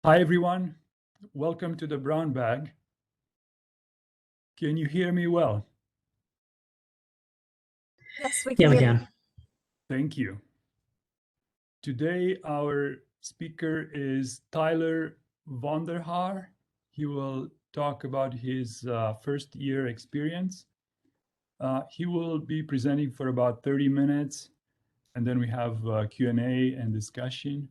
Hi, everyone. Welcome to the Brown Bag. Can you hear me well? Yes, we can. Yeah, we can. Thank you. Today, our speaker is Tyler Vonderhaar. He will talk about his first year experience. He will be presenting for about 30 minutes, and then we have Q&A and discussion.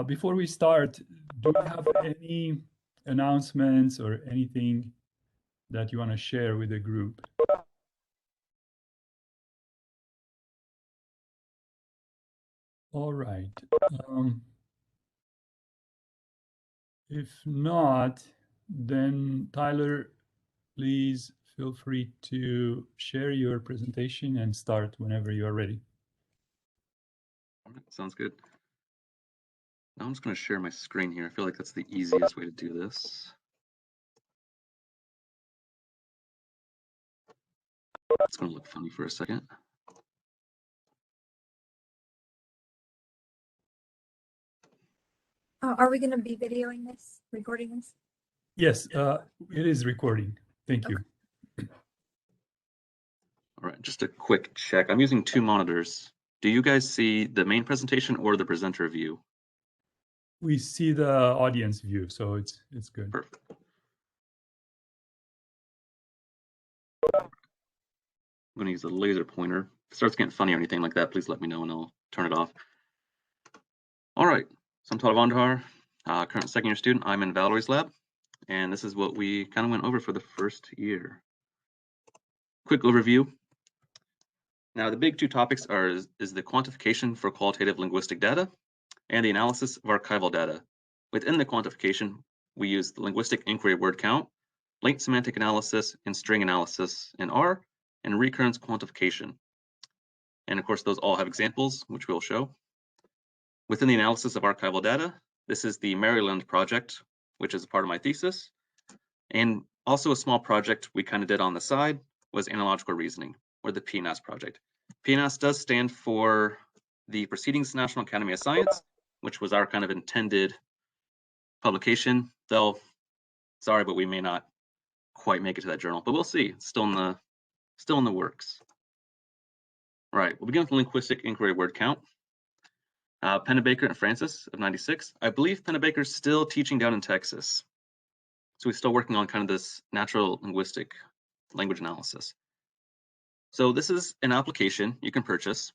Before we start, do you have any announcements or anything that you want to share with the group? All right. If not, then Tyler, please feel free to share your presentation and start whenever you are ready. All right, sounds good. Now I'm just going to share my screen here. I feel like that's the easiest way to do this. It's going to look funny for a second. Are we going to be videoing this, recording this? Yes, it is recording. Thank you. All right, just a quick check. I'm using two monitors. Do you guys see the main presentation or the presenter view? We see the audience view, so it's good. Perfect. I'm going to use a laser pointer. If it starts getting funny or anything like that, please let me know and I'll turn it off. All right, so I'm Tyler Vonderhaar, current second year student. I'm in Valerie's lab, and this is what we kind of went over for the first year. Quick overview. Now, the big two topics is the quantification for qualitative linguistic data and the analysis of archival data. Within the quantification, we use the linguistic inquiry word count, latent semantic analysis, and string analysis in R, and recurrence quantification. And of course, those all have examples, which we'll show. Within the analysis of archival data, this is the Maryland project, which is a part of my thesis. And also a small project we kind of did on the side was analogical reasoning, or the PNAS project. PNAS does stand for the Proceedings National Academy of Science, which was our kind of intended publication, though, sorry, but we may not quite make it to that journal, but we'll see. It's still in the works. All right, we'll begin with the linguistic inquiry word count. Pennebaker and Francis of 96. I believe Pennebaker's still teaching down in Texas. So he's still working on kind of this natural linguistic language analysis. So this is an application you can purchase.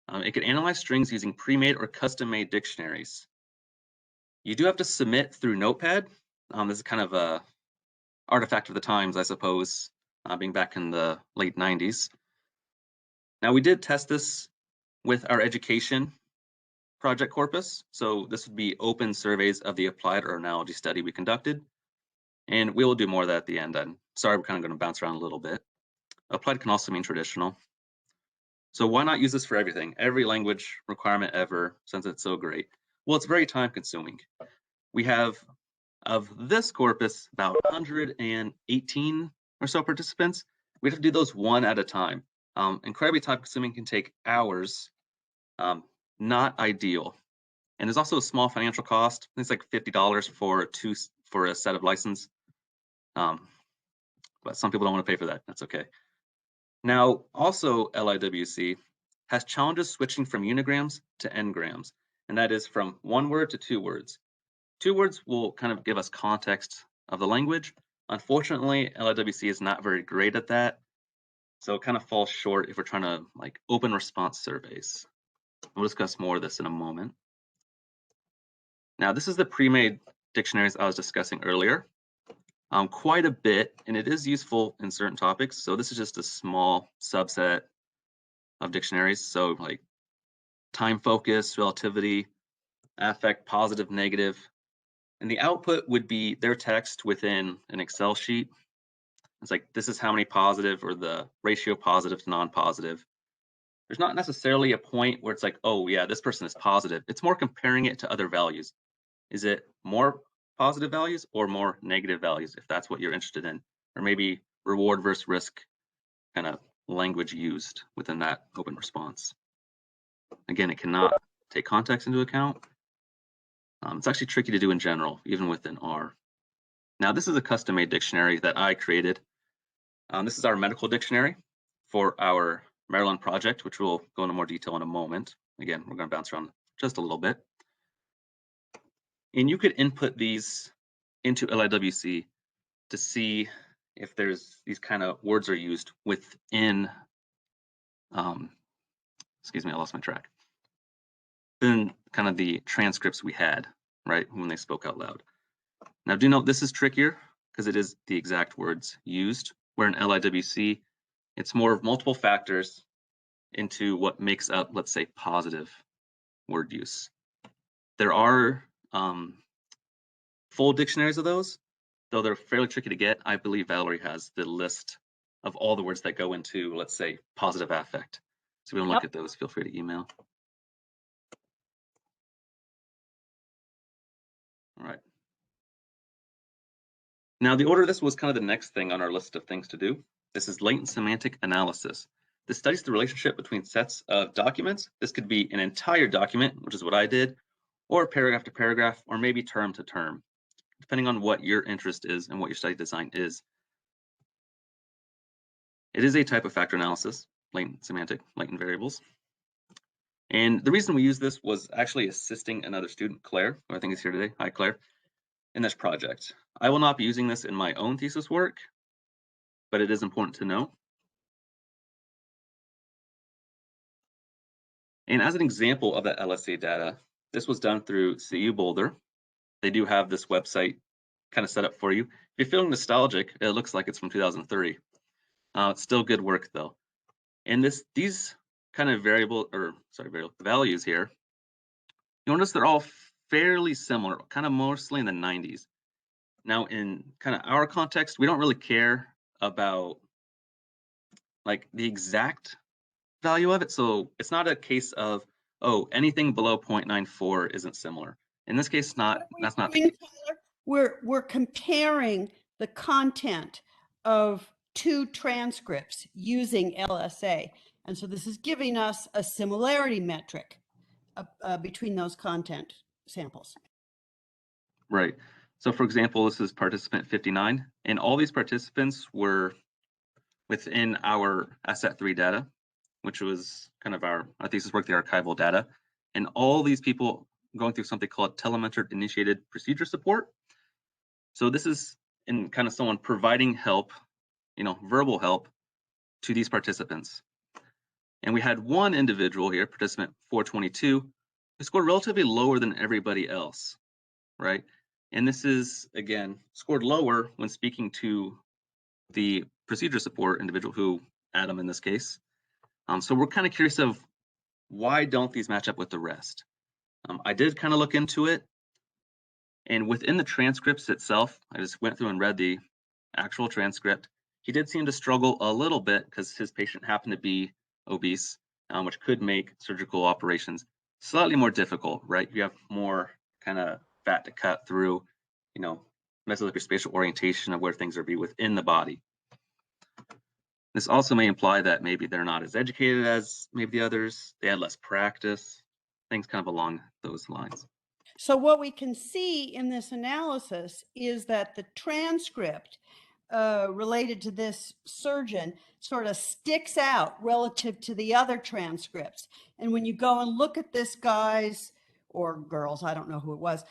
It can analyze strings using pre-made or custom-made dictionaries. You do have to submit through Notepad. This is kind of a artifact of the times, I suppose, being back in the late 90s. Now, we did test this with our education project corpus. So this would be open surveys of the applied or analogy study we conducted. And we will do more of that at the end. I'm sorry, we're kind of going to bounce around a little bit. Applied can also mean traditional. So why not use this for everything? Every language requirement ever, since it's so great. Well, it's very time consuming. We have, of this corpus, about 118 or so participants. We have to do those one at a time. Incredibly time consuming, can take hours. Not ideal. And there's also a small financial cost. It's like $50 for a set of license. But some people don't want to pay for that. That's okay. Now, also LIWC has challenges switching from unigrams to n-grams, and that is from one word to two words. Two words will kind of give us context of the language. Unfortunately, LIWC is not very great at that, so it kind of falls short if we're trying to like open response surveys. We'll discuss more of this in a moment. Now, this is the pre-made dictionaries I was discussing earlier. Quite a bit, and it is useful in certain topics. So this is just a small subset of dictionaries. So like time focus, relativity, affect, positive, negative. And the output would be their text within an Excel sheet. It's like, this is how many positive, or the ratio positive to non-positive. there's not necessarily a point where it's like, oh yeah, this person is positive. It's more comparing it to other values. Is it more positive values or more negative values, if that's what you're interested in? Or maybe reward versus risk kind of language used within that open response. Again, it cannot take context into account. It's actually tricky to do in general, even within R. Now, this is a custom-made dictionary that I created. This is our medical dictionary for our Maryland project, which we'll go into more detail in a moment. Again, we're going to bounce around just a little bit. And you could input these into LIWC to see if there's these kind of words are used within, excuse me, I lost my track. Then kind of the transcripts we had, right, when they spoke out loud. Now do note this is trickier because it is the exact words used, where in LIWC, it's more of multiple factors into what makes up, let's say, positive word use. There are full dictionaries of those, though they're fairly tricky to get. I believe Valerie has the list of all the words that go into, let's say, positive affect. So if you want to look at those, feel free to email. All right. Now, the order of this was kind of the next thing on our list of things to do. This is latent semantic analysis. This studies the relationship between sets of documents. This could be an entire document, which is what I did, or paragraph to paragraph, or maybe term to term, depending on what your interest is and what your study design is. It is a type of factor analysis, latent semantic, latent variables. And the reason we use this was actually assisting another student, Claire, who I think is here today. Hi, Claire, in this project. I will not be using this in my own thesis work, but it is important to know. And as an example of that LSA data, this was done through CU Boulder. They do have this website kind of set up for you. If you're feeling nostalgic, it looks like it's from 2003. It's still good work though. And these kind of values here, you notice they're all fairly similar, kind of mostly in the 90s. Now in kind of our context, we don't really care about like the exact value of it. So it's not a case of, oh, anything below 0.94 isn't similar. In this case, that's not the case. We're comparing the content of two transcripts using LSA. And so this is giving us a similarity metric between those content samples. Right. So for example, this is participant 59, and all these participants were within our SAT3 data, which was kind of our thesis work, the archival data. And all these people going through something called telementored initiated procedure support. So this is in kind of someone providing help, verbal help to these participants. And we had one individual here, participant 422, who scored relatively lower than everybody else, right? And this is, again, scored lower when speaking to the procedure support individual, who Adam in this case. So we're kind of curious of why don't these match up with the rest? I did kind of look into it. And within the transcripts itself, I just went through and read the actual transcript. He did seem to struggle a little bit because his patient happened to be obese, which could make surgical operations slightly more difficult, right? You have more kind of fat to cut through, messes with your spatial orientation of where things are be within the body. This also may imply that maybe they're not as educated as maybe the others. They had less practice, things kind of along those lines. So what we can see in this analysis is that the transcript related to this surgeon sort of sticks out relative to the other transcripts. And when you go and look at this guy's or girl's, I don't know who it was,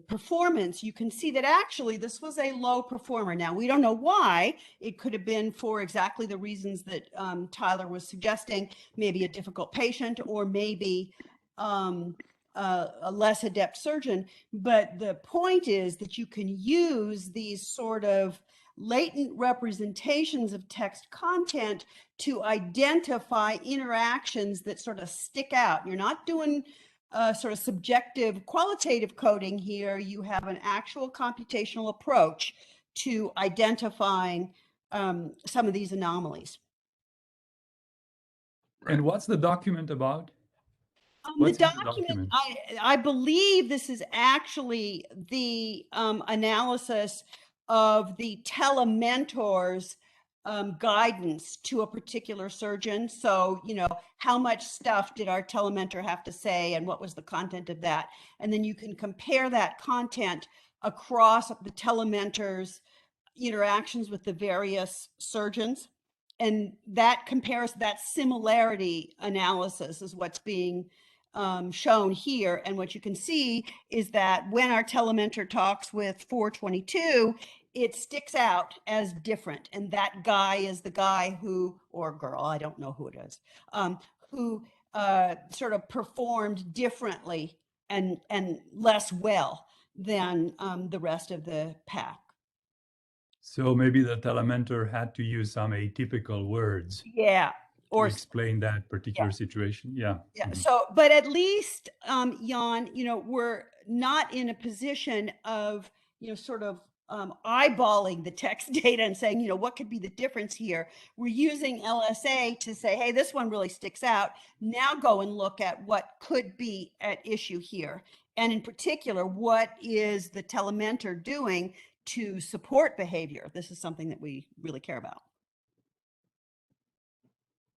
performance, you can see that actually this was a low performer. Now, we don't know why. It could have been for exactly the reasons that Tyler was suggesting, maybe a difficult patient or maybe a less adept surgeon. But the point is that you can use these sort of latent representations of text content to identify interactions that sort of stick out. You're not doing sort of subjective qualitative coding here. You have an actual computational approach to identifying some of these anomalies. And what's the document about? The What's in the document, document? I believe this is actually the analysis of the telementor's guidance to a particular surgeon. So, you know, how much stuff did our telementor have to say and what was the content of that? And then you can compare that content across the telementor's interactions with the various surgeons. And that comparison, that similarity analysis is what's being shown here. And what you can see is that when our telementor talks with 422, it sticks out as different. And that guy is the guy who, or girl, I don't know who it is, who sort of performed differently and less well than the rest of the pack. So maybe the telementor had to use some atypical words Yeah. to Or explain that particular situation. Yeah. yeah. So, but at least, Jan, you know, we're not in a position of, you know, sort of eyeballing the text data and saying, you know, what could be the difference here? We're using LSA to say, hey, this one really sticks out. Now go and look at what could be at issue here. And in particular, what is the telementor doing to support behavior? This is something that we really care about.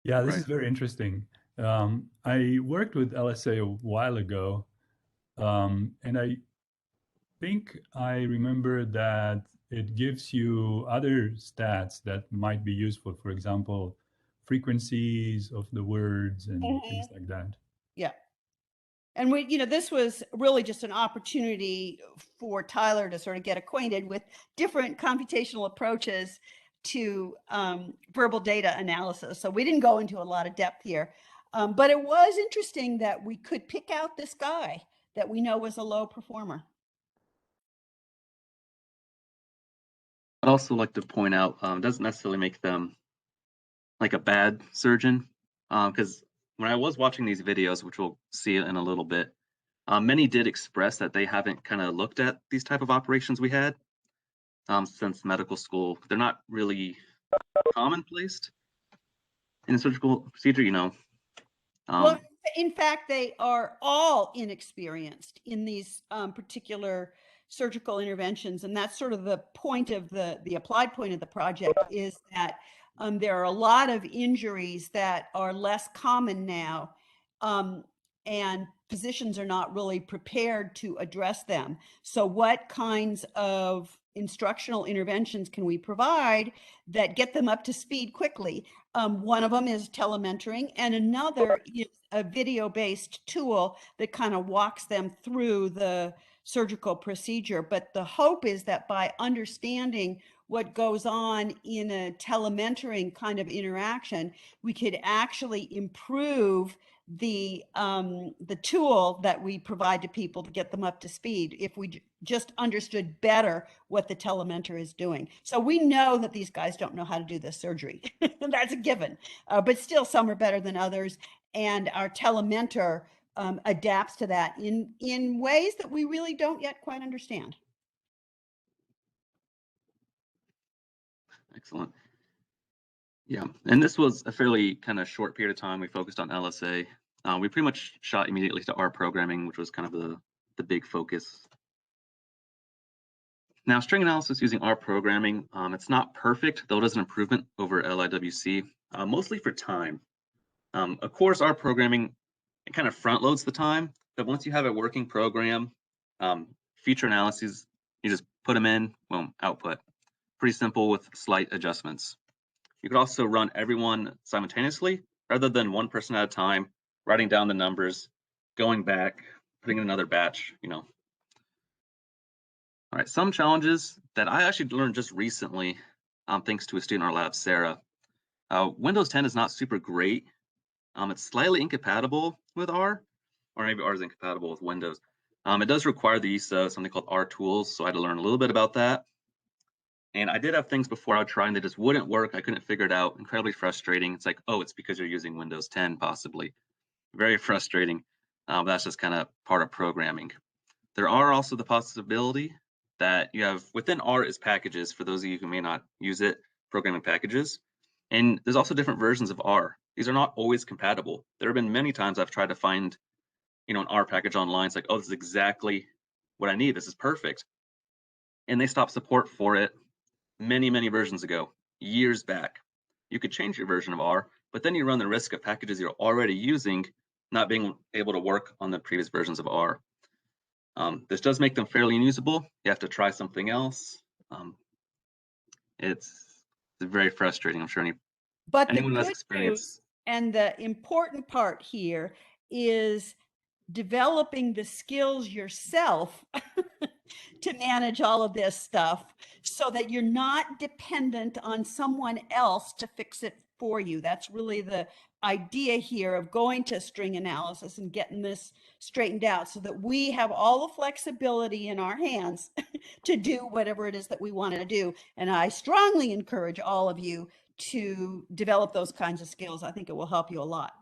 Yeah, this Right. is very interesting. I worked with LSA a while ago, and I think I remember that it gives you other stats that might be useful. For example, frequencies of the words and things like that. Yeah. And we, you know, this was really just an opportunity for Tyler to sort of get acquainted with different computational approaches to verbal data analysis. So we didn't go into a lot of depth here, but it was interesting that we could pick out this guy that we know was a low performer. I'd also like to point out, it doesn't necessarily make them like a bad surgeon, because when I was watching these videos, which we'll see in a little bit, many did express that they haven't kind of looked at these type of operations we had since medical school. They're not really commonplace in a surgical procedure, you know. Well, in fact, they are all inexperienced in these particular surgical interventions. And that's sort of the point of the applied point of the project is that there are a lot of injuries that are less common now. And physicians are not really prepared to address them. So what kinds of instructional interventions can we provide that get them up to speed quickly? One of them is telementoring, and another is a video-based tool that kind of walks them through the surgical procedure. But the hope is that by understanding what goes on in a telementoring kind of interaction, we could actually improve the tool that we provide to people to get them up to speed if we just understood better what the telementor is doing. So we know that these guys don't know how to do this surgery. That's a given, but still some are better than others. And our telementor adapts to that in ways that we really don't yet quite understand. Excellent. Yeah, and this was a fairly kind of short period of time. We focused on LSA. We pretty much shot immediately to R programming, which was kind of the big focus. Now, string analysis using R programming, it's not perfect, though it is an improvement over LIWC, mostly for time. Of course, R programming, it kind of front loads the time, but once you have a working program, feature analyses, you just put them in, boom, output. Pretty simple with slight adjustments. You could also run everyone simultaneously rather than one person at a time, writing down the numbers, going back, putting in another batch, you know. All right, some challenges that I actually learned just recently, thanks to a student in our lab, Sarah. Windows 10 is not super great. It's slightly incompatible with R, or maybe R is incompatible with Windows. It does require the use of something called R tools, so I had to learn a little bit about that. And I did have things before I would try and they just wouldn't work. I couldn't figure it out. Incredibly frustrating. It's like, oh, it's because you're using Windows 10, possibly. Very frustrating. But that's just kind of part of programming. There are also the possibility that you have within R is packages. For those of you who may not use it, programming packages. And there's also different versions of R. these are not always compatible. There have been many times I've tried to find, an R package online. It's like, oh, this is exactly what I need. This is perfect. And they stopped support for it many, many versions ago, years back. You could change your version of R, but then you run the risk of packages you're already using not being able to work on the previous versions of R. This does make them fairly unusable. You have to try something else. It's very frustrating. I'm sure anyone who has experience. And the important part here is developing the skills yourself to manage all of this stuff so that you're not dependent on someone else to fix it for you. That's really the idea here of going to string analysis and getting this straightened out so that we have all the flexibility in our hands to do whatever it is that we want to do. And I strongly encourage all of you to develop those kinds of skills. I think it will help you a lot.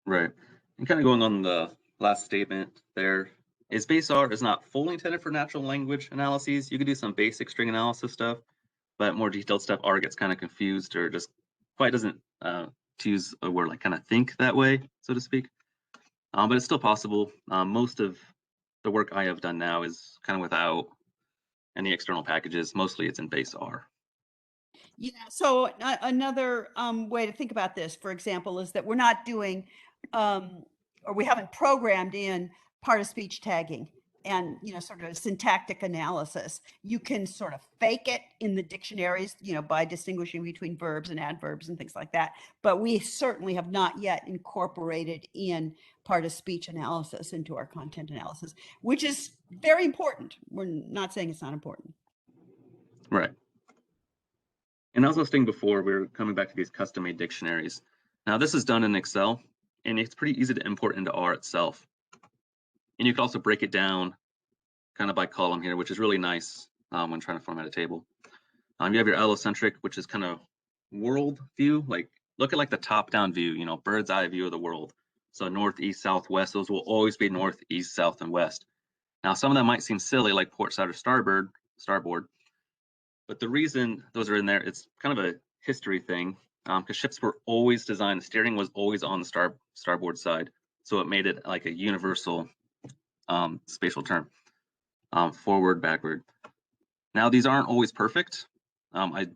Right. And kind of going on the last statement there, is base R is not fully intended for natural language analyses. You could do some basic string analysis stuff, but more detailed stuff, R gets kind of confused or just quite doesn't, to use a word, like kind of think that way, so to speak. But it's still possible. Most of the work I have done now is kind of without any external packages. Mostly it's in base R. Yeah, so another way to think about this, for example, is that we're not doing, or we haven't programmed in part of speech tagging and, sort of syntactic analysis. You can sort of fake it in the dictionaries, by distinguishing between verbs and adverbs and things like that. But we certainly have not yet incorporated in part of speech analysis into our content analysis, which is very important. We're not saying it's not important. Right. And as I was saying before, we're coming back to these custom-made dictionaries. Now, this is done in Excel, and it's pretty easy to import into R itself. And you can also break it down kind of by column here, which is really nice when trying to format a table. You have your allocentric, which is kind of world view. Like, look at like the top-down view, bird's eye view of the world. So north, east, south, west, those will always be north, east, south, and west. Now, some of them might seem silly, like port side or starboard. But the reason those are in there, it's kind of a history thing, because ships were always designed, the steering was always on the starboard side. So it made it like a universal spatial term, forward, backward. Now, these aren't always perfect. I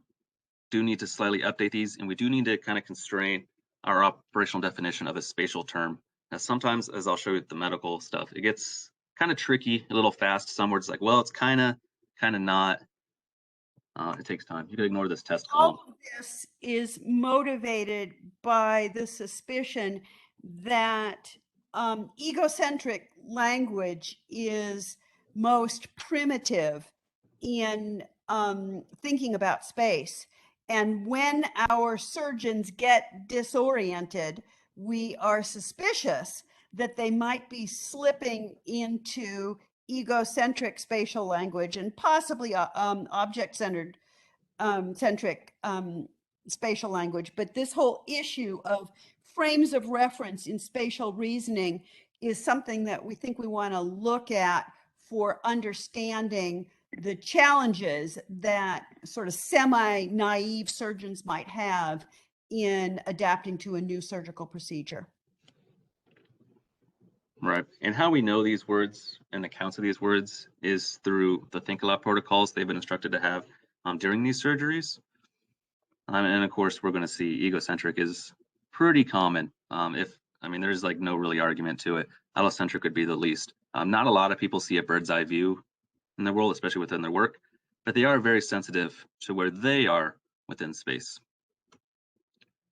do need to slightly update these, and we do need to kind of constrain our operational definition of a spatial term. Now, sometimes, as I'll show you the medical stuff, it gets kind of tricky, a little fast. Some words like, well, it's kind of not. It takes time. You can ignore this test column. All of this is motivated by the suspicion that egocentric language is most primitive in thinking about space. And when our surgeons get disoriented, we are suspicious that they might be slipping into egocentric spatial language and possibly object-centered centric spatial language. But this whole issue of frames of reference in spatial reasoning is something that we think we want to look at for understanding the challenges that sort of semi-naive surgeons might have in adapting to a new surgical procedure. Right. And how we know these words and the counts of these words is through the Think Aloud protocols they've been instructed to have during these surgeries. And of course, we're going to see egocentric is pretty common. There's like no really argument to it. Allocentric would be the least. Not a lot of people see a bird's eye view in the world, especially within their work, but they are very sensitive to where they are within space.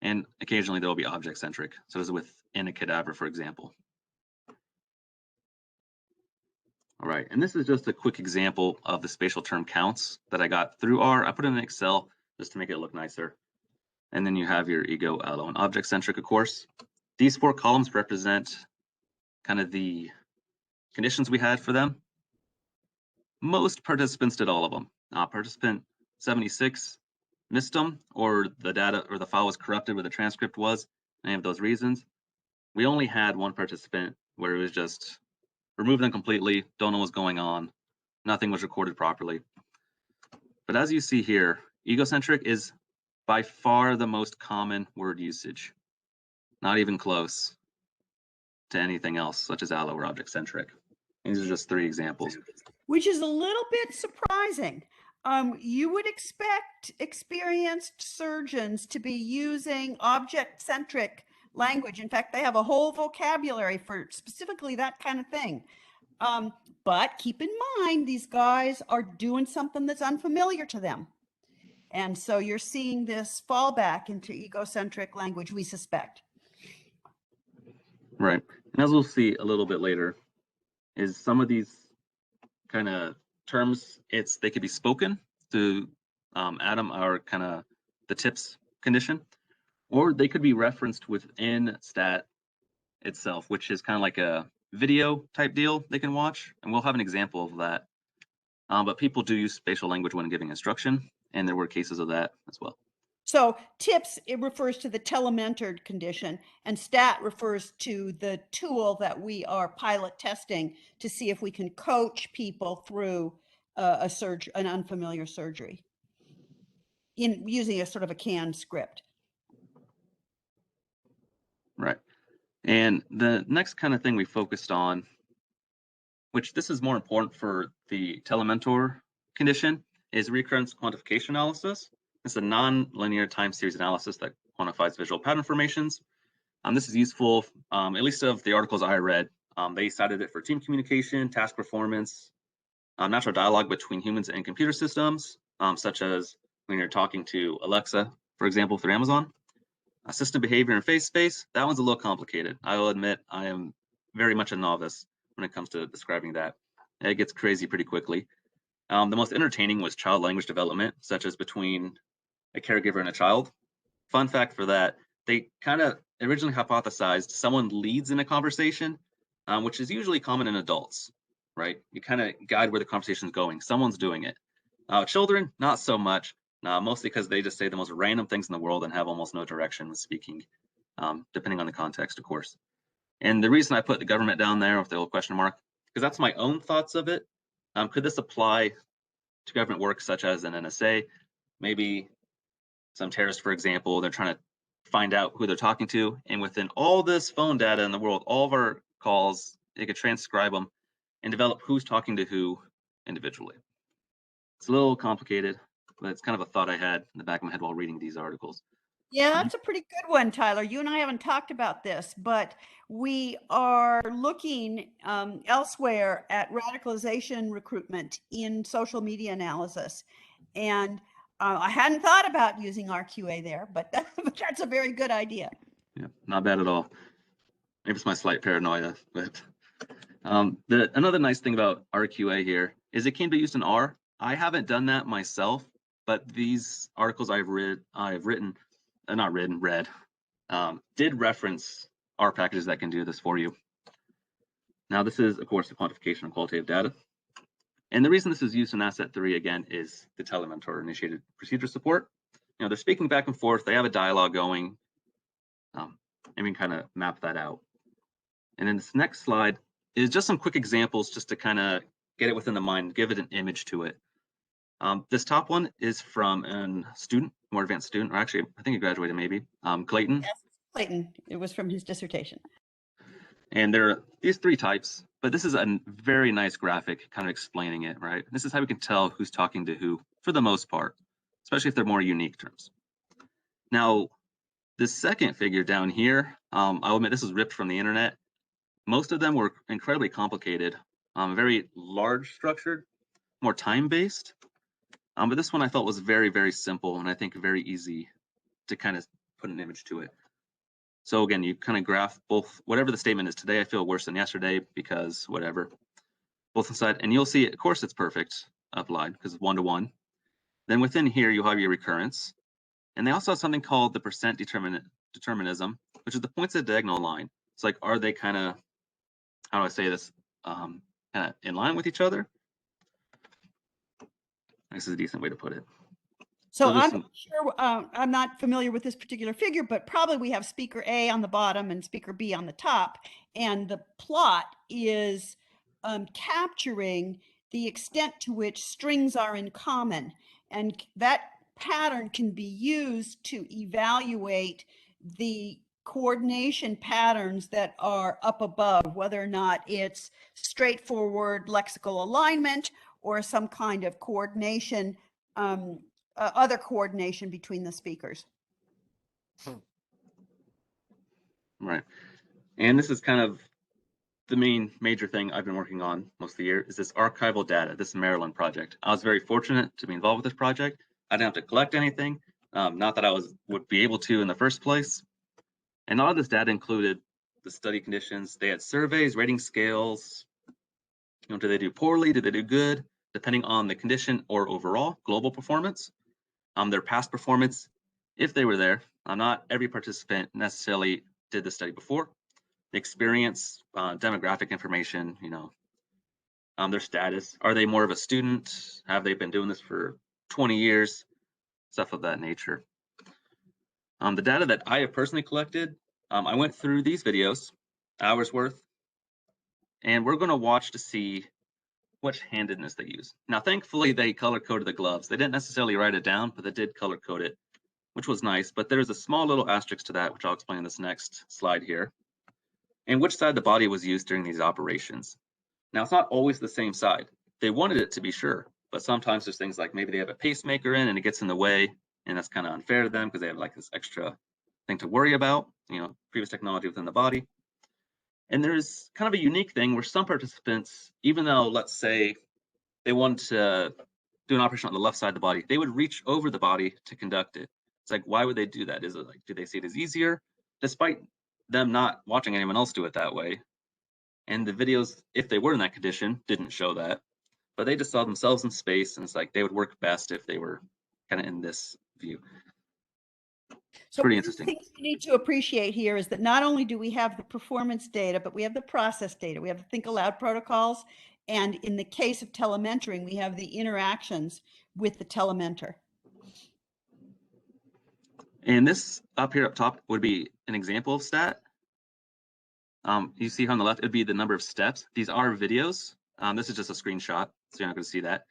And occasionally there will be object-centric, so as within a cadaver, for example. All right, and this is just a quick example of the spatial term counts that I got through R. I put it in Excel just to make it look nicer. And then you have your ego, allo, and object-centric, of course. These 4 columns represent kind of the conditions we had for them. Most participants did all of them. Participant 76 missed them, or the data or the file was corrupted where the transcript was, any of those reasons. We only had one participant where it was just remove them completely, don't know what's going on, nothing was recorded properly. But as you see here, egocentric is by far the most common word usage, not even close to anything else, such as allo or object-centric. These are just 3 examples. Which is a little bit surprising. You would expect experienced surgeons to be using object-centric language. In fact, they have a whole vocabulary for specifically that kind of thing. But keep in mind, these guys are doing something that's unfamiliar to them. And so you're seeing this fall back into egocentric language, we suspect. Right. And as we'll see a little bit later, is some of these kind of terms, they could be spoken to Adam, or kind of the TIPS condition, or they could be referenced within stat itself, which is kind of like a video type deal they can watch. And we'll have an example of that. But people do use spatial language when giving instruction, and there were cases of that as well. So TIPS, it refers to the telementored condition, and STAT refers to the tool that we are pilot testing to see if we can coach people through an unfamiliar surgery in using a sort of a canned script. Right. And the next kind of thing we focused on, which this is more important for the telementor condition, is recurrence quantification analysis. It's a non-linear time series analysis that quantifies visual pattern formations. This is useful, at least of the articles I read. They cited it for team communication, task performance, natural dialogue between humans and computer systems, such as when you're talking to Alexa, for example, through Amazon. System behavior and face space, that one's a little complicated. I will admit I am very much a novice when it comes to describing that. It gets crazy pretty quickly. The most entertaining was child language development, such as between a caregiver and a child. Fun fact for that, they kind of originally hypothesized someone leads in a conversation, which is usually common in adults, right? You kind of guide where the conversation is going. Someone's doing it. Children, not so much, mostly because they just say the most random things in the world and have almost no direction with speaking, depending on the context, of course. And the reason I put the government down there with the little question mark, because that's my own thoughts of it. Could this apply to government work such as an NSA? Maybe some terrorist, for example, they're trying to find out who they're talking to. And within all this phone data in the world, all of our calls, they could transcribe them and develop who's talking to who individually. It's a little complicated, but it's kind of a thought I had in the back of my head while reading these articles. Yeah, that's a pretty good one, Tyler. You and I haven't talked about this, but we are looking elsewhere at radicalization recruitment in social media analysis. And I hadn't thought about using RQA there, but that's a very good idea. Yeah, not bad at all. Maybe it's my slight paranoia, but another nice thing about RQA here is it can be used in R. I haven't done that myself, but these articles read, did reference R packages that can do this for you. Now, this is, of course, the quantification of qualitative data. And the reason this is used in Asset 3, again, is the telementor initiated procedure support. You know, they're speaking back and forth. They have a dialogue going, and we can kind of map that out. And then this next slide is just some quick examples just to kind of get it within the mind, give it an image to it. This top one is from a student, more advanced student, or actually, I think he graduated maybe, Clayton. Yes, Clayton. It was from his dissertation. And there are these 3 types, but this is a very nice graphic kind of explaining it, right? This is how we can tell who's talking to who for the most part, especially if they're more unique terms. Now, the second figure down here, I'll admit this is ripped from the internet. Most of them were incredibly complicated, very large structured, more time-based. But this one I felt was very, very simple, and I think very easy to kind of put an image to it. So again, you kind of graph both, whatever the statement is, today I feel worse than yesterday because whatever, both inside, and you'll see, of course, it's perfect applied because it's 1-to-1. Then within here, you have your recurrence. And they also have something called the percent determinism, which is the points of the diagonal line. It's like, are they kind of, how do I say this, kind of in line with each other? This is a decent way to put it. So I'm sure I'm not familiar with this particular figure, but probably we have speaker A on the bottom and speaker B on the top. And the plot is capturing the extent to which strings are in common. And that pattern can be used to evaluate the coordination patterns that are up above, whether or not it's straightforward lexical alignment or some kind of coordination, other coordination between the speakers. Right. And this is kind of the main major thing I've been working on most of the year is this archival data, this Maryland project. I was very fortunate to be involved with this project. I didn't have to collect anything, not that I would be able to in the first place. And all of this data included the study conditions. They had surveys, rating scales. You know, did they do poorly? Did they do good? Depending on the condition or overall global performance. Their past performance, if they were there. Not every participant necessarily did the study before. The experience, demographic information, you know, their status. Are they more of a student? Have they been doing this for 20 years? Stuff of that nature. The data that I have personally collected, I went through these videos, hours worth, and we're going to watch to see which handedness they use. Now, thankfully, they color-coded the gloves. They didn't necessarily write it down, but they did color-code it, which was nice. But there's a small little asterisk to that, which I'll explain in this next slide here, and which side of the body was used during these operations. Now, it's not always the same side. They wanted it to be sure, but sometimes there's things like maybe they have a pacemaker in and it gets in the way, and that's kind of unfair to them because they have like this extra thing to worry about, you know, previous technology within the body. And there's kind of a unique thing where some participants, even though, let's say, they wanted to do an operation on the left side of the body, they would reach over the body to conduct it. It's like, why would they do that? Is it like, do they see it as easier? Despite them not watching anyone else do it that way. And the videos, if they were in that condition, didn't show that. But they just saw themselves in space, and it's like they would work best if they were kind of in this view. So pretty one of the interesting. things we need to appreciate here is that not only do we have the performance data, but we have the process data. We have the Think Aloud protocols. And in the case of telementoring, we have the interactions with the telementor. And this up here up top would be an example of stat. You see here on the left, it'd be the number of steps. These are videos. This is just a screenshot, so you're not going to see that.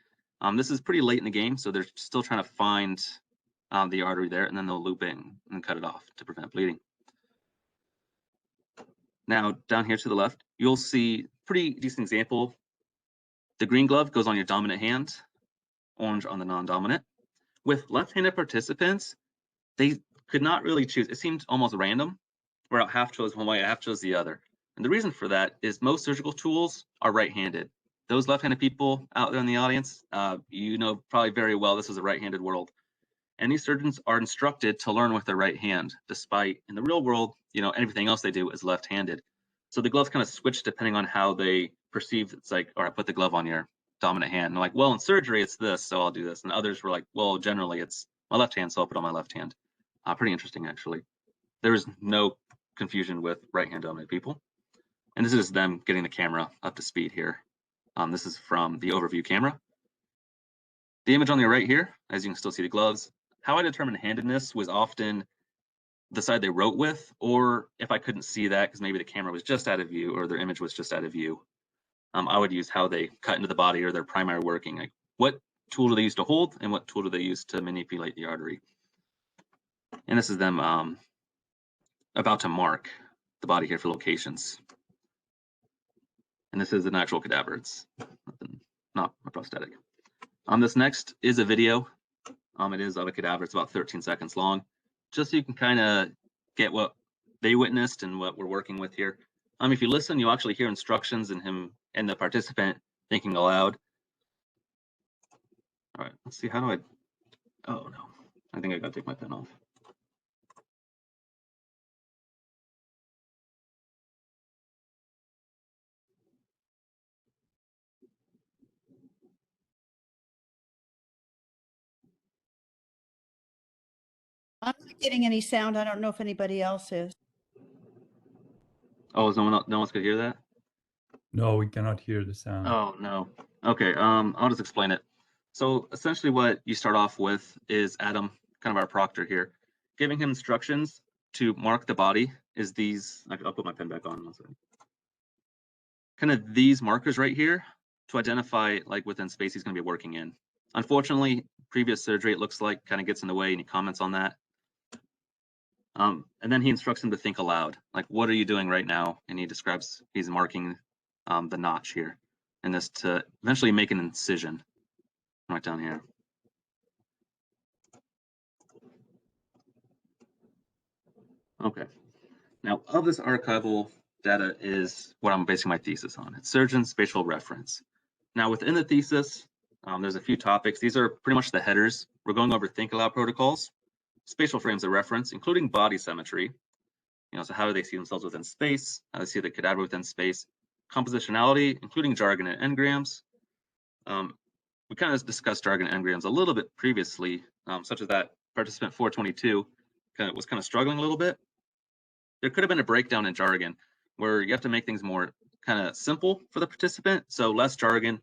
This is pretty late in the game, so they're still trying to find the artery there, and then they'll loop in and cut it off to prevent bleeding. Now, down here to the left, you'll see pretty decent example. The green glove goes on your dominant hand, orange on the non-dominant. With left-handed participants, they could not really choose. It seemed almost random, where half chose one way, half chose the other. And the reason for that is most surgical tools are right-handed. Those left-handed people out there in the audience, you know probably very well this is a right-handed world. And these surgeons are instructed to learn with their right hand, despite in the real world, you know, everything else they do is left-handed. So the gloves kind of switch depending on how they perceive. It's like, all right, put the glove on your dominant hand. And they're like, well, in surgery, it's this, so I'll do this. And others were like, well, generally it's my left hand, so I'll put on my left hand. Pretty interesting, actually. There is no confusion with right-hand dominant people. And this is them getting the camera up to speed here. This is from the overview camera. The image on the right here, as you can still see the gloves. How I determined handedness was often the side they wrote with, or if I couldn't see that because maybe the camera was just out of view or their image was just out of view, I would use how they cut into the body or their primary working. Like what tool do they use to hold and what tool do they use to manipulate the artery? And this is them about to mark the body here for locations. And this is an actual cadaver. It's not a prosthetic. This next is a video. It is of a cadaver. It's about 13 seconds long, just so you can kind of get what they witnessed and what we're working with here. If you listen, you'll actually hear instructions and him and the participant thinking aloud. All right, let's see. How do I? Oh no, I think I gotta take my pen off. I'm not getting any sound. I don't know if anybody else is. Oh, is no one else could hear that? No, we cannot hear the sound. Oh no. Okay, I'll just explain it. So essentially what you start off with is Adam, kind of our proctor here, giving him instructions to mark the body is these, I'll put my pen back on. Kind of these markers right here to identify like within space he's going to be working in. Unfortunately, previous surgery, it looks like, kind of gets in the way, and he comments on that. And then he instructs him to think aloud, like, what are you doing right now? And he describes, he's marking the notch here, and this to eventually make an incision right down here. Okay. Now, of this archival data is what I'm basing my thesis on. It's surgeon spatial reference. Now, within the thesis, there's a few topics. These are pretty much the headers. We're going over think aloud protocols, spatial frames of reference, including body symmetry. So how do they see themselves within space? How do they see the cadaver within space? Compositionality, including jargon and engrams. We kind of discussed jargon and engrams a little bit previously, such as that participant 422 was kind of struggling a little bit. There could have been a breakdown in jargon where you have to make things more kind of simple for the participant. So less jargon,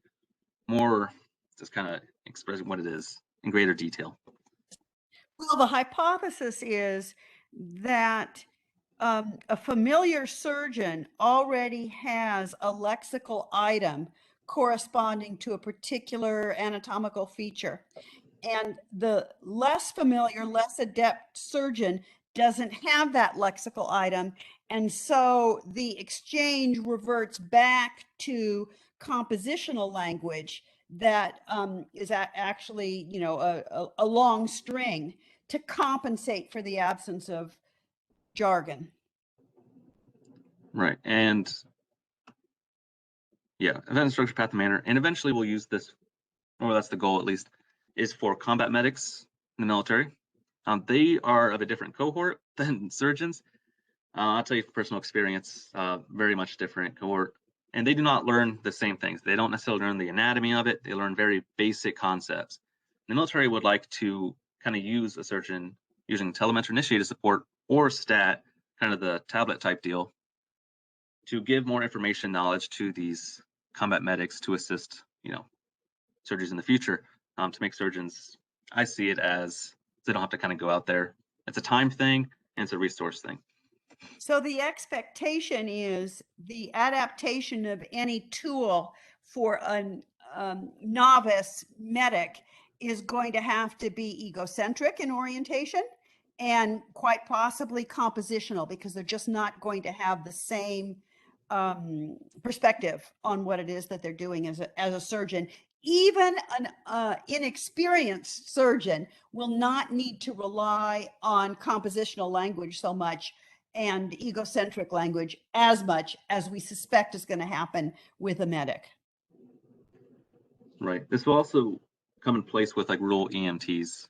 more just kind of expressing what it is in greater detail. Well, the hypothesis is that a familiar surgeon already has a lexical item corresponding to a particular anatomical feature. And the less familiar, less adept surgeon doesn't have that lexical item. And so the exchange reverts back to compositional language that is actually, a long string to compensate for the absence of jargon. Right. And yeah, event structure, path, and manner. And eventually we'll use this, or that's the goal at least, is for combat medics in the military. They are of a different cohort than surgeons. I'll tell you from personal experience, very much different cohort. And they do not learn the same things. They don't necessarily learn the anatomy of it. They learn very basic concepts. The military would like to kind of use a surgeon using telemetry initiated support or STAT, kind of the tablet type deal, to give more information knowledge to these combat medics to assist, surgeries in the future, to make surgeons, I see it as they don't have to kind of go out there. It's a time thing and it's a resource thing. So the expectation is the adaptation of any tool for a novice medic is going to have to be egocentric in orientation and quite possibly compositional, because they're just not going to have the same perspective on what it is that they're doing as a surgeon. Even an inexperienced surgeon will not need to rely on compositional language so much and egocentric language as much as we suspect is going to happen with a medic. Right. This will also come in place with like rural EMTs.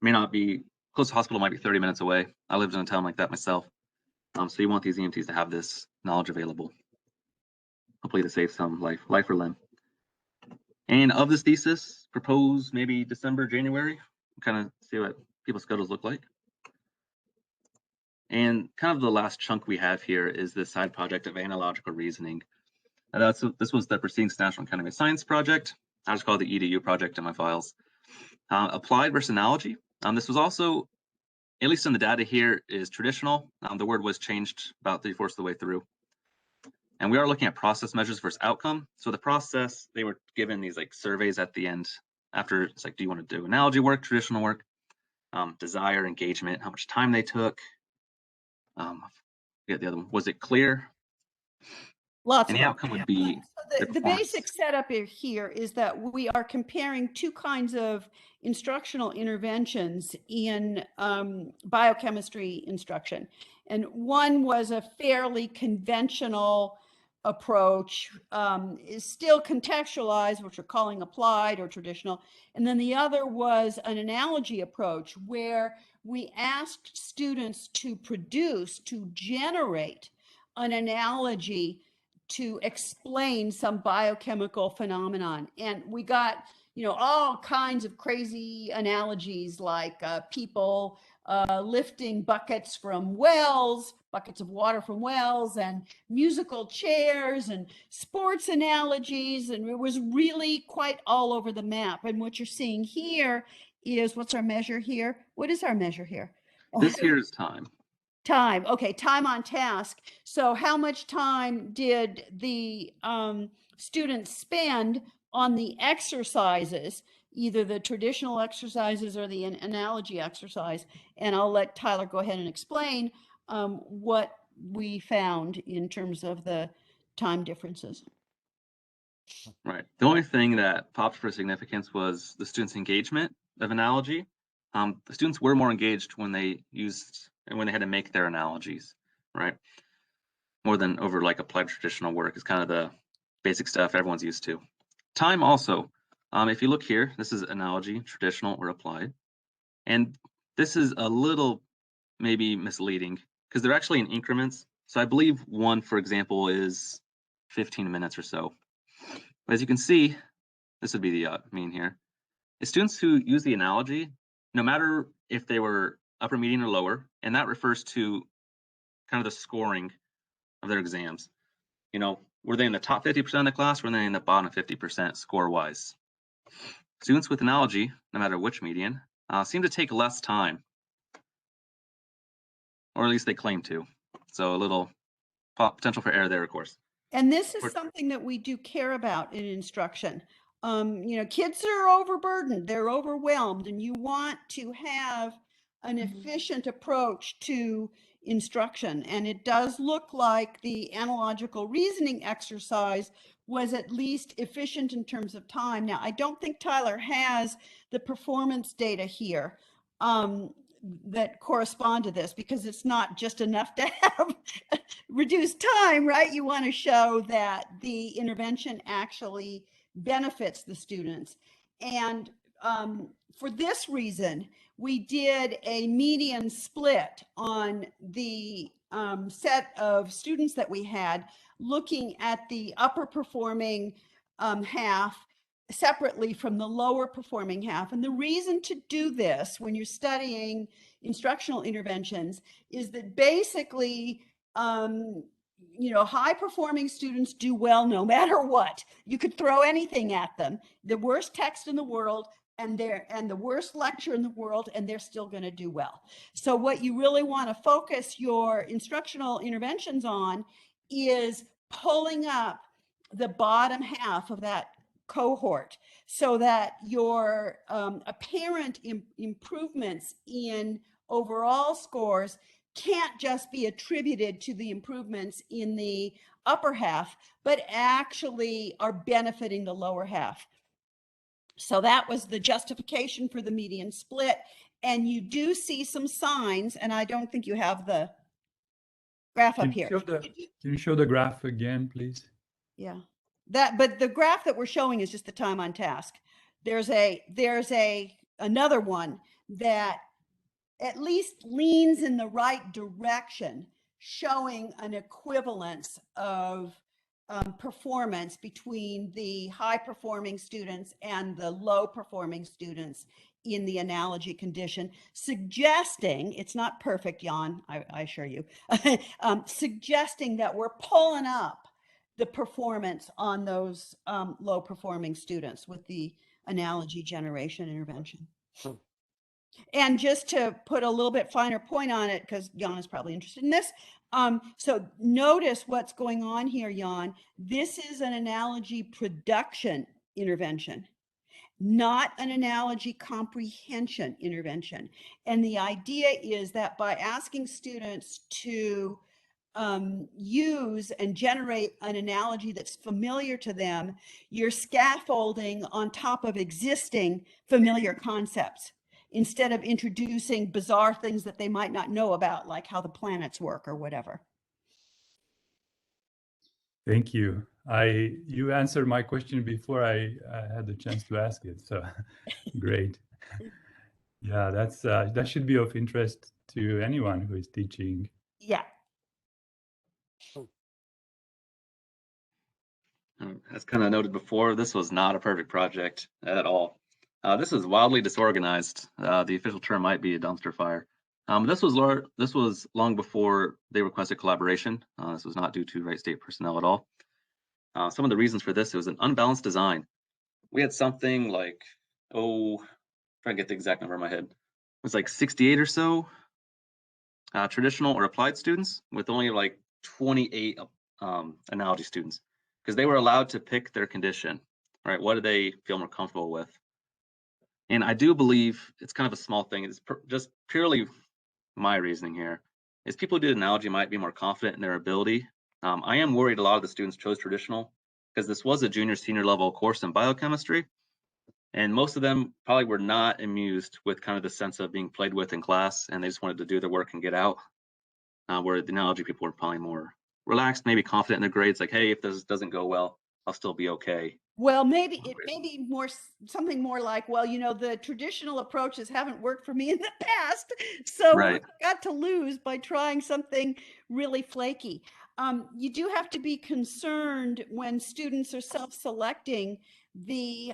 May not be close to hospital, might be 30 minutes away. I lived in a town like that myself. So you want these EMTs to have this knowledge available, hopefully to save some life or limb. And of this thesis, propose maybe December, January, kind of see what people's schedules look like. And kind of the last chunk we have here is this side project of analogical reasoning. And this was the preceding National Academy of Science project. I just call it the EDU project in my files. Applied versus analogy. This was also, at least in the data here, is traditional. The word was changed about 3/4 of the way through. And we are looking at process measures versus outcome. So the process, they were given these like surveys at the end after. It's like, do you want to do analogy work, traditional work, desire, engagement, how much time they took. Yeah, the other one, was it clear? Lots and of the outcome would be So the basic setup here is that we are comparing two kinds of instructional interventions in biochemistry instruction. And one was a fairly conventional approach, is still contextualized, which we're calling applied or traditional. And then the other was an analogy approach where we asked students to generate an analogy to explain some biochemical phenomenon. And we got, all kinds of crazy analogies like people lifting buckets from wells, buckets of water from wells, and musical chairs and sports analogies. And it was really quite all over the map. And what you're seeing here is, what's our measure here? What is our measure here? This here is time. Time. Okay, time on task. So how much time did the students spend on the exercises, either the traditional exercises or the analogy exercise. And I'll let Tyler go ahead and explain what we found in terms of the time differences. Right. The only thing that popped for significance was the students' engagement of analogy. The students were more engaged when they used and when they had to make their analogies, right? More than over like applied traditional work is kind of the basic stuff everyone's used to. Time also, if you look here, this is analogy, traditional or applied. And this is a little maybe misleading because they're actually in increments. So I believe one, for example, is 15 minutes or so. But as you can see, this would be the mean here. Is students who use the analogy, no matter if they were upper, median, or lower, and that refers to kind of the scoring of their exams. You know, were they in the top 50% of the class, or were they in the bottom 50% score-wise? Students with analogy, no matter which median, seem to take less time, or at least they claim to. So a little potential for error there, of course. And this is something that we do care about in instruction. You know, kids are overburdened, they're overwhelmed, and you want to have an efficient approach to instruction. And it does look like the analogical reasoning exercise was at least efficient in terms of time. Now, I don't think Tyler has the performance data here that correspond to this, because it's not just enough to have reduced time, right? You want to show that the intervention actually benefits the students. And for this reason, we did a median split on the set of students that we had, looking at the upper performing half separately from the lower performing half. And the reason to do this when you're studying instructional interventions is that basically, you know, high performing students do well no matter what. You could throw anything at them, the worst text in the world and the worst lecture in the world, and they're still going to do well. So what you really want to focus your instructional interventions on is pulling up the bottom half of that cohort so that your apparent improvements in overall scores can't just be attributed to the improvements in the upper half, but actually are benefiting the lower half. So that was the justification for the median split. And you do see some signs, and I don't think you have the graph up here. Can you show the graph again, please? Yeah, but the graph that we're showing is just the time on task. There's another one that at least leans in the right direction, showing an equivalence of performance between the high performing students and the low performing students in the analogy condition, suggesting, it's not perfect, Jan, I assure you, suggesting that we're pulling up the performance on those low performing students with the analogy generation intervention. And just to put a little bit finer point on it, because Jan is probably interested in this. So notice what's going on here, Jan. This is an analogy production intervention, not an analogy comprehension intervention. And the idea is that by asking students to use and generate an analogy that's familiar to them, you're scaffolding on top of existing familiar concepts, instead of introducing bizarre things that they might not know about, like how the planets work or whatever. Thank you. You answered my question before I had the chance to ask it. So great. Yeah, that should be of interest to anyone who is teaching. Yeah. As kind of noted before, this was not a perfect project at all. This is wildly disorganized. The official term might be a dumpster fire. This was long before they requested collaboration. This was not due to Wright State personnel at all. Some of the reasons for this, it was an unbalanced design. We had something like, try to get the exact number in my head. It was like 68 or so traditional or applied students, with only like 28 analogy students. because they were allowed to pick their condition, right? What do they feel more comfortable with? And I do believe it's kind of a small thing. It's just purely my reasoning here is people who do analogy might be more confident in their ability. I am worried a lot of the students chose traditional because this was a junior senior level course in biochemistry. And most of them probably were not amused with kind of the sense of being played with in class, and they just wanted to do their work and get out. Where the analogy people were probably more relaxed, maybe confident in their grades, like, hey, if this doesn't go well, I'll still be okay. Well, maybe it may be more something more like, well, you know, the traditional approaches haven't worked for me in the past, so Right. what I got to lose by trying something really flaky. You do have to be concerned when students are self-selecting the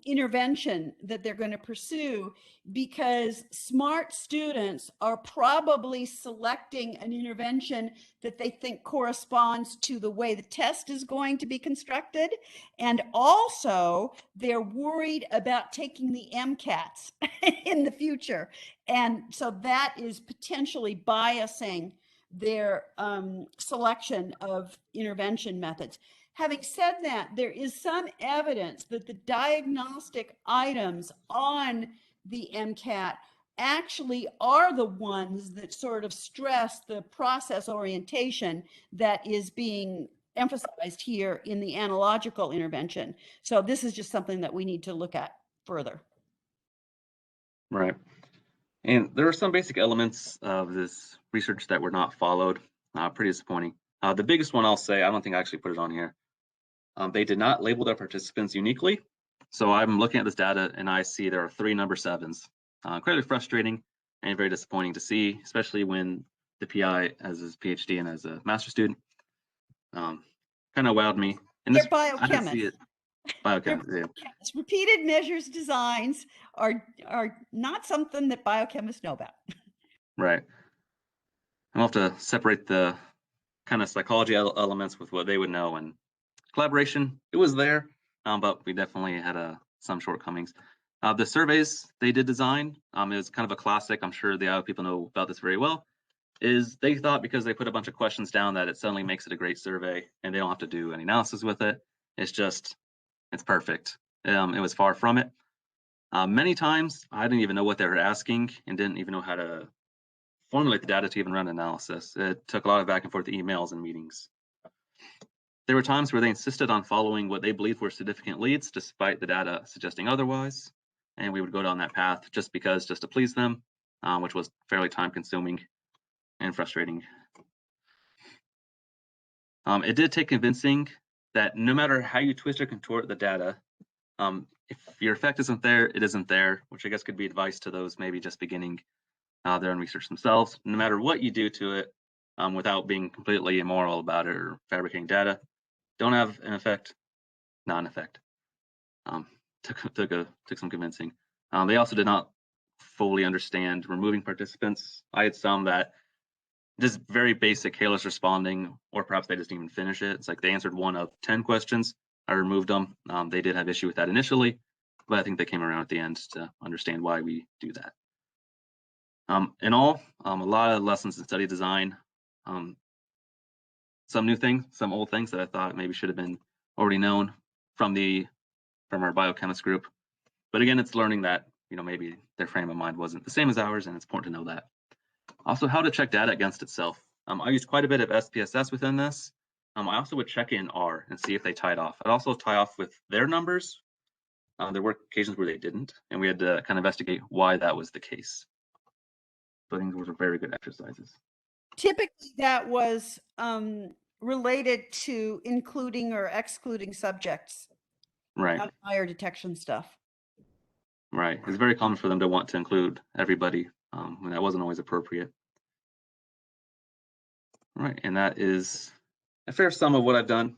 intervention that they're going to pursue, because smart students are probably selecting an intervention that they think corresponds to the way the test is going to be constructed. And also, they're worried about taking the MCATs in the future. And so that is potentially biasing their selection of intervention methods. Having said that, there is some evidence that the diagnostic items on the MCAT actually are the ones that sort of stress the process orientation that is being emphasized here in the analogical intervention. So this is just something that we need to look at further. Right. And there are some basic elements of this research that were not followed. Pretty disappointing. The biggest one I'll say, I don't think I actually put it on here. They did not label their participants uniquely. So I'm looking at this data and I see there are 3 number 7s. Incredibly frustrating and very disappointing to see, especially when the PI has his PhD and as a master's student. Kind of wowed me. And They're this, I didn't see biochemists. it. Biochemists, yeah. Repeated measures designs are not something that biochemists know about. Right. I'll have to separate the kind of psychology elements with what they would know, and collaboration, it was there, but we definitely had some shortcomings. The surveys they did design, it was kind of a classic. I'm sure the IO people know about this very well. Is they thought because they put a bunch of questions down that it suddenly makes it a great survey and they don't have to do any analysis with it. It's perfect. It was far from it. Many times I didn't even know what they were asking and didn't even know how to formulate the data to even run analysis. It took a lot of back and forth emails and meetings. There were times where they insisted on following what they believed were significant leads, despite the data suggesting otherwise. And we would go down that path just to please them, which was fairly time consuming and frustrating. It did take convincing that no matter how you twist or contort the data, if your effect isn't there, it isn't there, which I guess could be advice to those maybe just beginning their own research themselves. No matter what you do to it, without being completely immoral about it or fabricating data, don't have an effect, not an effect. Took some convincing. They also did not fully understand removing participants. I had some that just very basic careless responding, or perhaps they just didn't even finish it. It's like they answered 1 of 10 questions. I removed them. They did have issue with that initially, but I think they came around at the end to understand why we do that. In all, a lot of lessons in study design. Some new things, some old things that I thought maybe should have been already known from our biochemist group. But again, it's learning that, maybe their frame of mind wasn't the same as ours, and it's important to know that. Also, how to check data against itself. I used quite a bit of SPSS within this. I also would check in R and see if they tied off. I'd also tie off with their numbers. There were occasions where they didn't, and we had to kind of investigate why that was the case. So I think those were very good exercises. Typically, that was related to including or excluding subjects. Right. Outlier detection stuff. Right. It's very common for them to want to include everybody, when that wasn't always appropriate. Right, and that is a fair sum of what I've done.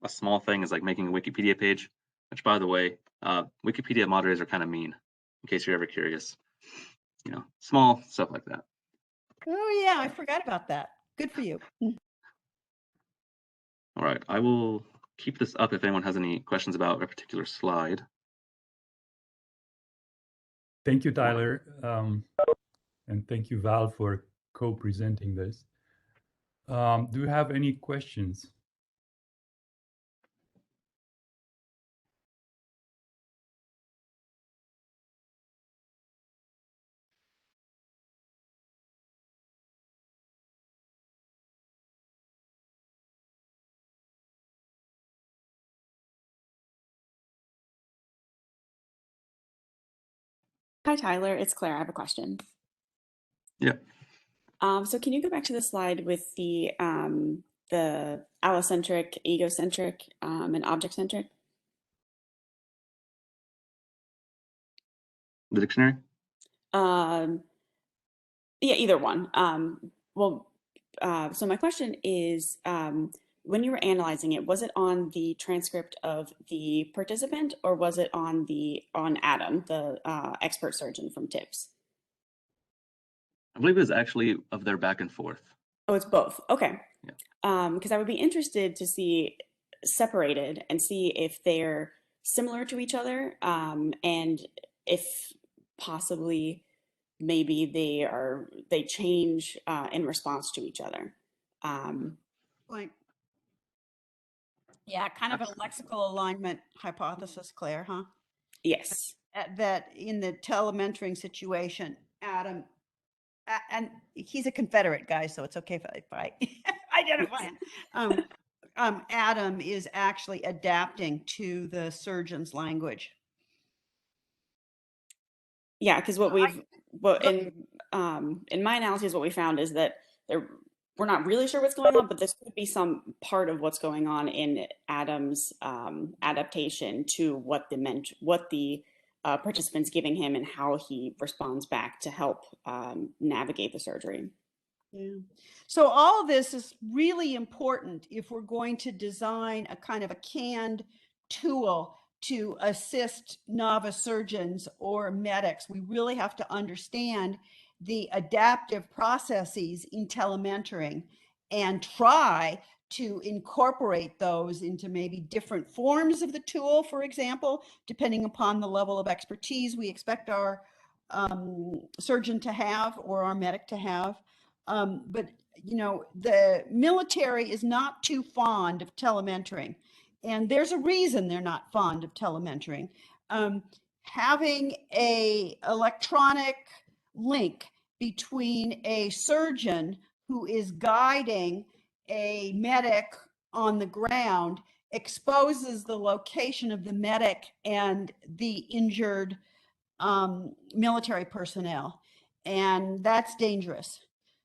A small thing is like making a Wikipedia page, which, by the way, Wikipedia moderators are kind of mean, in case you're ever curious. Small stuff like that. Oh yeah, I forgot about that. Good for you. All right, I will keep this up if anyone has any questions about a particular slide. Thank you, Tyler. And thank you, Val, for co-presenting this. Do you have any questions? Hi, Tyler. It's Claire. I have a question. Yeah. So can you go back to the slide with the allocentric, egocentric, and object-centric? The dictionary? Yeah, either one. So my question is, when you were analyzing it, was it on the transcript of the participant, or was it on Adam, the expert surgeon from TIPS? I believe it was actually of their back and forth. Oh, it's both. Okay. Yeah. Because I would be interested to see separated and see if they're similar to each other, and if possibly maybe they change in response to each other. Like, yeah, kind of a lexical alignment hypothesis, Claire, huh? Yes. That in the telementoring situation, Adam, and he's a Confederate guy, so it's okay if I identify him. Adam is actually adapting to the surgeon's language. Yeah, because in my analysis, what we found is that we're not really sure what's going on, but this could be some part of what's going on in Adam's adaptation to what the participant's giving him and how he responds back to help navigate the surgery. Yeah. So all of this is really important if we're going to design a kind of a canned tool to assist novice surgeons or medics. We really have to understand the adaptive processes in telementoring and try to incorporate those into maybe different forms of the tool, for example, depending upon the level of expertise we expect our surgeon to have or our medic to have. But you know, the military is not too fond of telementoring, and there's a reason they're not fond of telementoring. Having a electronic link between a surgeon who is guiding a medic on the ground exposes the location of the medic and the injured military personnel, and that's dangerous.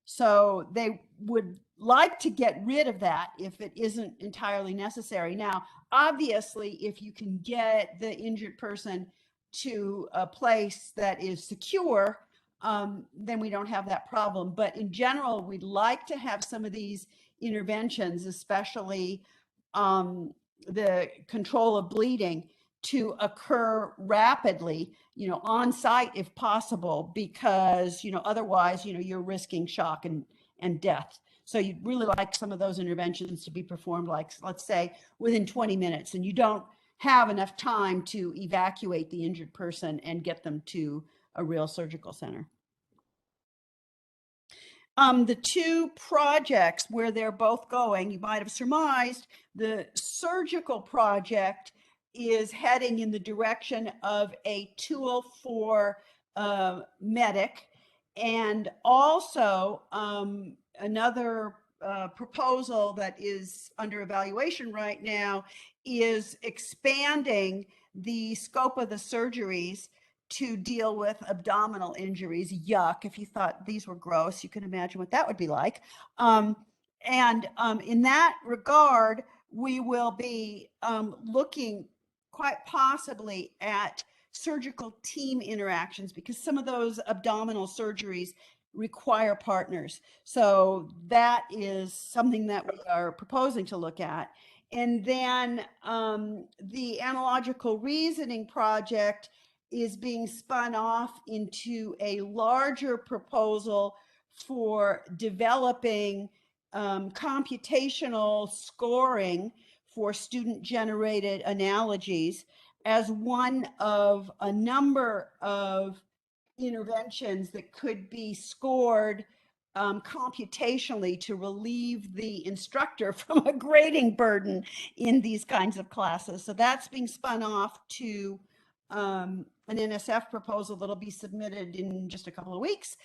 So they would like to get rid of that if it isn't entirely necessary. Now, obviously, if you can get the injured person to a place that is secure, then we don't have that problem. But in general, we'd like to have some of these interventions, especially the control of bleeding, to occur rapidly, you know, on site if possible, because, you know, otherwise, you know, you're risking shock and death. So you'd really like some of those interventions to be performed, like, let's say, within 20 minutes, and you don't have enough time to evacuate the injured person and get them to a real surgical center. The two projects where they're both going, you might have surmised, the surgical project is heading in the direction of a tool for medic, and also another proposal that is under evaluation right now is expanding the scope of the surgeries to deal with abdominal injuries. Yuck, if you thought these were gross, you can imagine what that would be like. In that regard, we will be looking quite possibly at surgical team interactions, because some of those abdominal surgeries require partners. So that is something that we are proposing to look at. And then the analogical reasoning project is being spun off into a larger proposal for developing computational scoring for student-generated analogies as one of a number of interventions that could be scored computationally to relieve the instructor from a grading burden in these kinds of classes. So that's being spun off to an NSF proposal that'll be submitted in just a couple of weeks.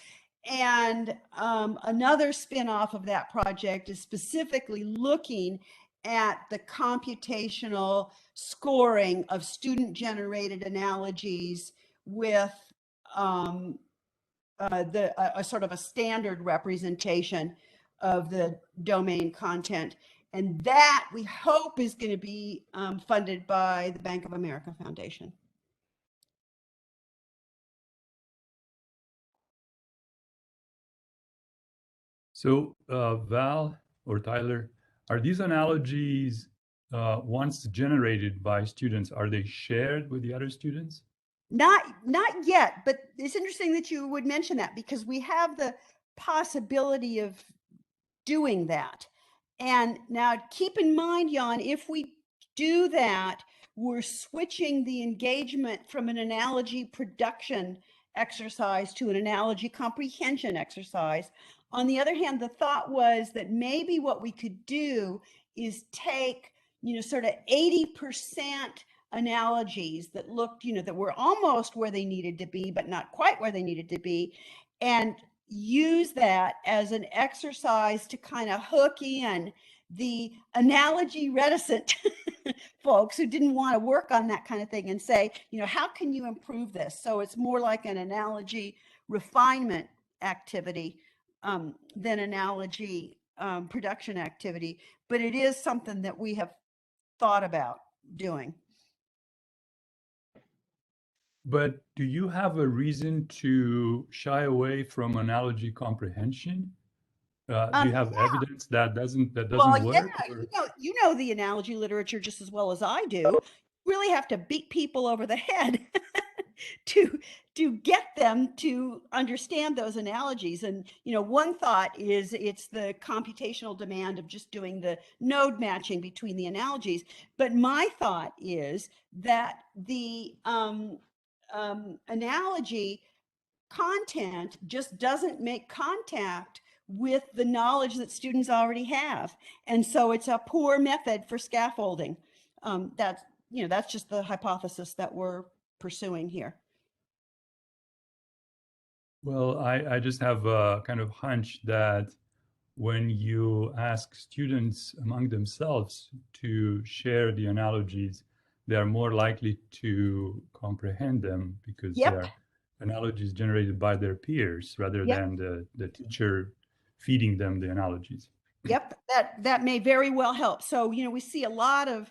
And another spin-off of that project is specifically looking at the computational scoring of student-generated analogies with a sort of a standard representation of the domain content. And that we hope is going to be funded by the Bank of America Foundation. So Val or Tyler, are these analogies once generated by students, are they shared with the other students? Not yet, but it's interesting that you would mention that, because we have the possibility of doing that. And now keep in mind, Jan, if we do that, we're switching the engagement from an analogy production exercise to an analogy comprehension exercise. On the other hand, the thought was that maybe what we could do is take, sort of 80% analogies that looked, that were almost where they needed to be, but not quite where they needed to be, and use that as an exercise to kind of hook in the analogy reticent folks who didn't want to work on that kind of thing, and say, how can you improve this? So it's more like an analogy refinement activity than analogy production activity, but it is something that we have thought about doing. But do you have a reason to shy away from analogy comprehension? Do you have evidence that doesn't work? Yeah, you know the analogy literature just as well as I do. You really have to beat people over the head to get them to understand those analogies. And one thought is it's the computational demand of just doing the node matching between the analogies. But my thought is that the analogy content just doesn't make contact with the knowledge that students already have. And so it's a poor method for scaffolding. That's just the hypothesis that we're pursuing here. Well, I just have a kind of hunch that when you ask students among themselves to share the analogies, they are more likely to comprehend them because they are analogies generated by their peers rather than the teacher feeding them the analogies. Yep, that may very well help. So, we see a lot of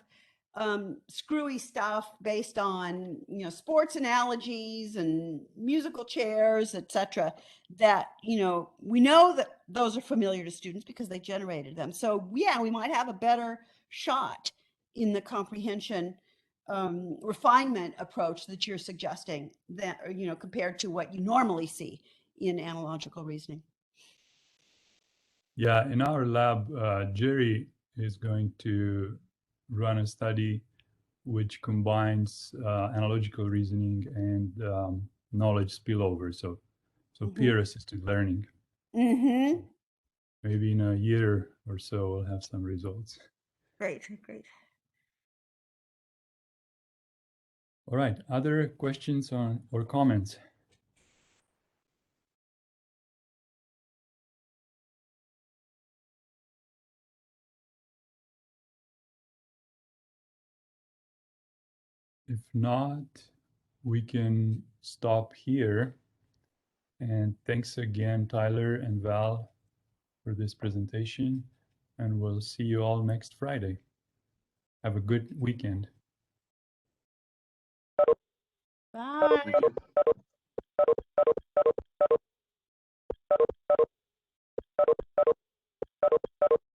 screwy stuff based on, sports analogies and musical chairs, etc. that, we know that those are familiar to students because they generated them. So yeah, we might have a better shot in the comprehension refinement approach that you're suggesting, that, compared to what you normally see in analogical reasoning. Yeah, in our lab, Jerry is going to run a study which combines analogical reasoning and knowledge spillover, so peer-assisted learning. Mm-hmm. Maybe in a year or so we'll have some results. Great. All right, other questions or comments? If not, we can stop here. And thanks again, Tyler and Val, for this presentation. And we'll see you all next Friday. Have a good weekend. Bye. Thank you.